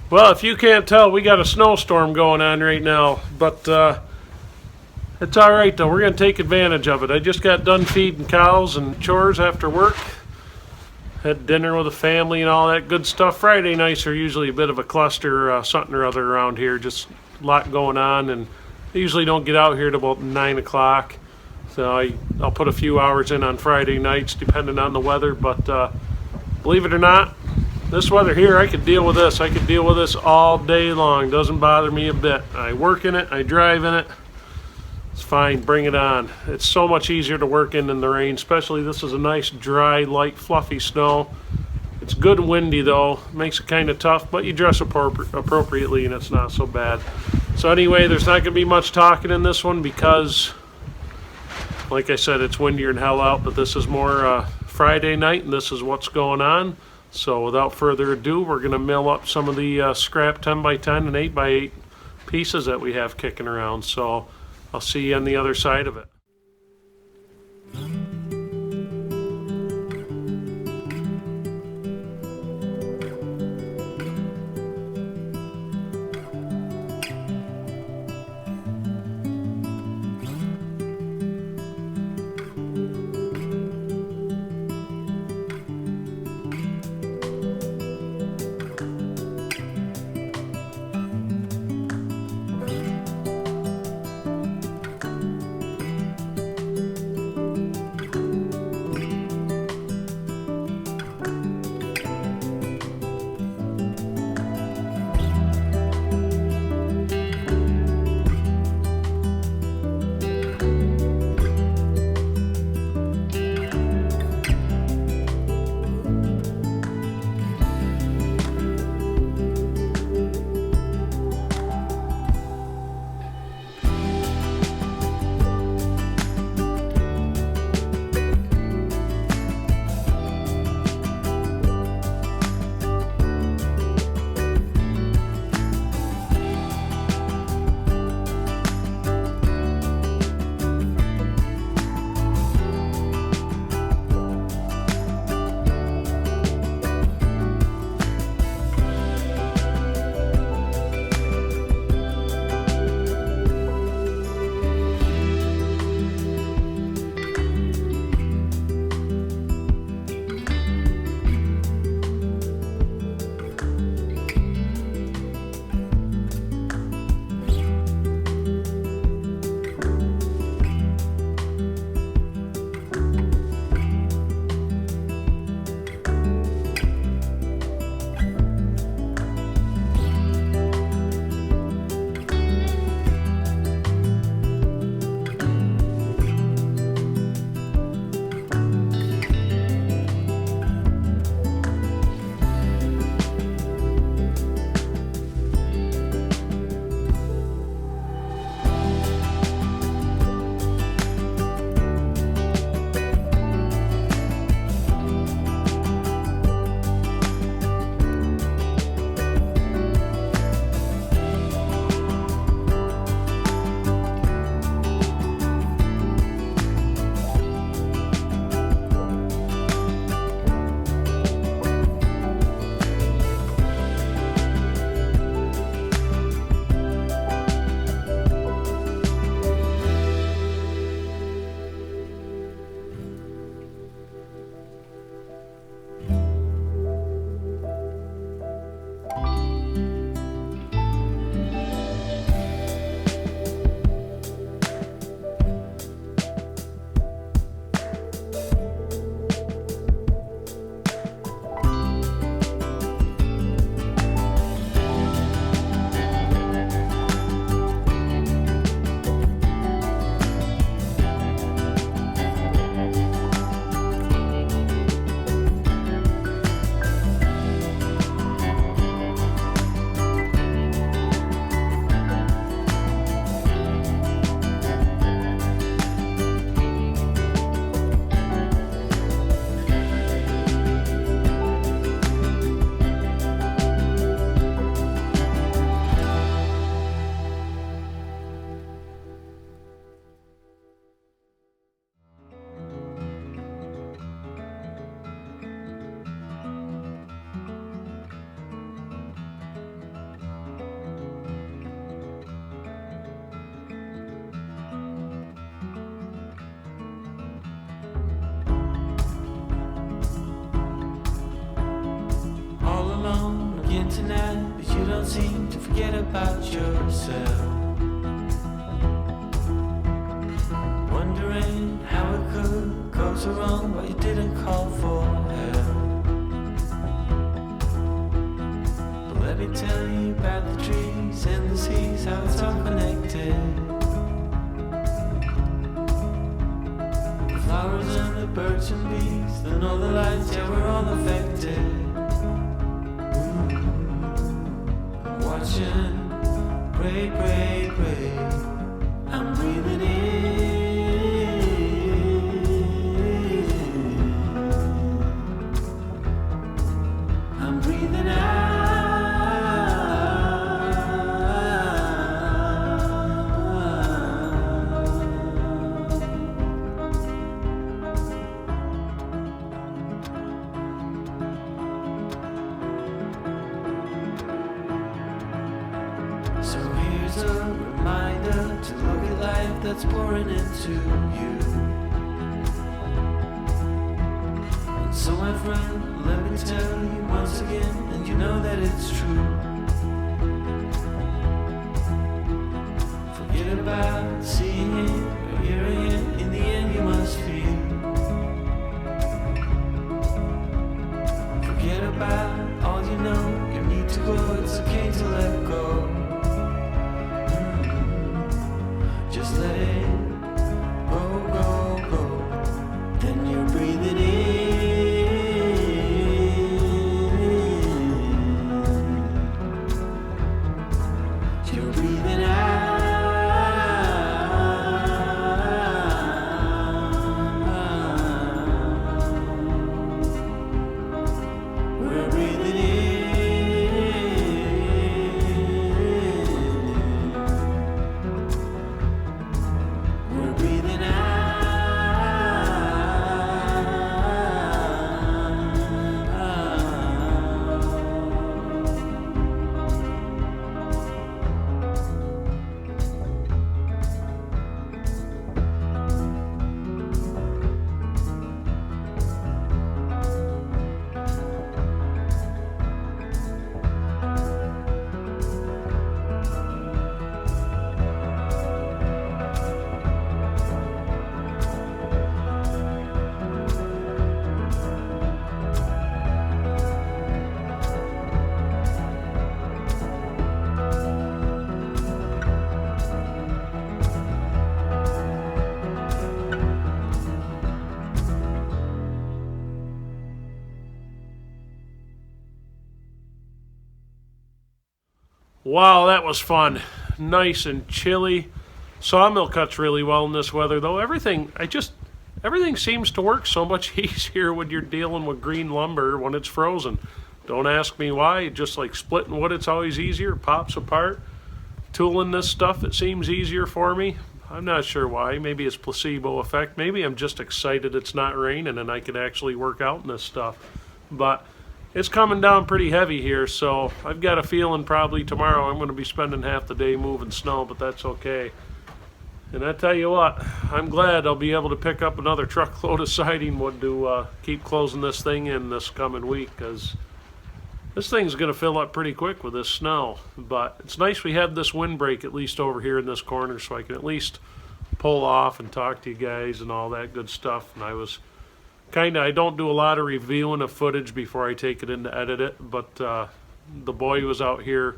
Well, if you can't tell, we got a snowstorm going on right now, but it's all right though. We're going to take advantage of it. I just got done feeding cows and chores after work. Had dinner with the family and all that good stuff. Friday nights are usually a bit of a cluster, something or other around here. Just a lot going on, and I usually don't get out here till about 9 o'clock. So I'll put a few hours in on Friday nights depending on the weather, but believe it or not, this weather here, I could deal with this. I could deal with this all day long. Doesn't bother me a bit. I work in it. I drive in it. It's fine. Bring it on. It's so much easier to work in than the rain, especially this is a nice, dry, light, fluffy snow. It's good and windy, though. Makes it kind of tough, but you dress appropriately, and it's not so bad. So anyway, there's not going to be much talking in this one because, like I said, it's windier than hell out, but this is more Friday night, and this is what's going on. So without further ado, we're going to mill up some of the scrap 10x10 and 8x8 pieces that we have kicking around. So I'll see you on the other side of it. forget about yourself. Wondering how it could go so wrong, but you didn't call for help. But let me tell you about the trees and the seas, how it's all connected. The flowers and the birds and bees, the northern lights, yeah, we're all affected. Watching, pray, pray, pray, I'm breathing in. I'm breathing out. So here's a reminder to look at life that's pouring into you. And so my friend, let me tell you once again, and you know that it's true. Forget about seeing it or hearing it, in the end you must feel. Forget about all you know, you need to go, it's okay to let go. Just let it go, go, go. Then you're breathing in. You're breathing out. We're breathing in. We're breathing out. Wow, that was fun. Nice and chilly. Sawmill cuts really well in this weather, though. Everything seems to work so much easier when you're dealing with green lumber when it's frozen. Don't ask me why. Just like splitting wood, it's always easier. It pops apart. Tooling this stuff, it seems easier for me. I'm not sure why. Maybe it's placebo effect. Maybe I'm just excited it's not raining and I can actually work out in this stuff. But it's coming down pretty heavy here, so I've got a feeling probably tomorrow I'm going to be spending half the day moving snow, but that's okay. And I tell you what, I'm glad I'll be able to pick up another truckload of siding wood to keep closing this thing in this coming week, because this thing's going to fill up pretty quick with this snow. But it's nice we have this windbreak at least over here in this corner, so I can at least pull off and talk to you guys and all that good stuff. And I don't do a lot of reviewing of footage before I take it in to edit it, but the boy was out here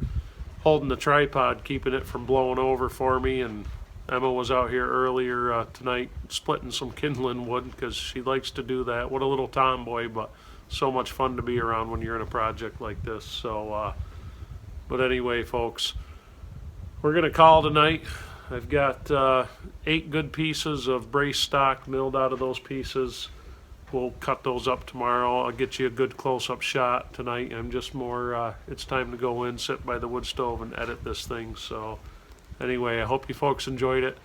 holding the tripod, keeping it from blowing over for me, and Emma was out here earlier tonight splitting some kindling wood because she likes to do that. What a little tomboy, but so much fun to be around when you're in a project like this. So, but anyway, folks, we're going to call tonight. I've got 8 good pieces of brace stock milled out of those pieces. We'll cut those up tomorrow. I'll get you a good close-up shot tonight. I'm just more, it's time to go in, sit by the wood stove and edit this thing. So anyway, I hope you folks enjoyed it.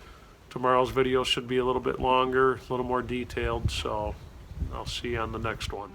Tomorrow's video should be a little bit longer, a little more detailed, so I'll see you on the next one.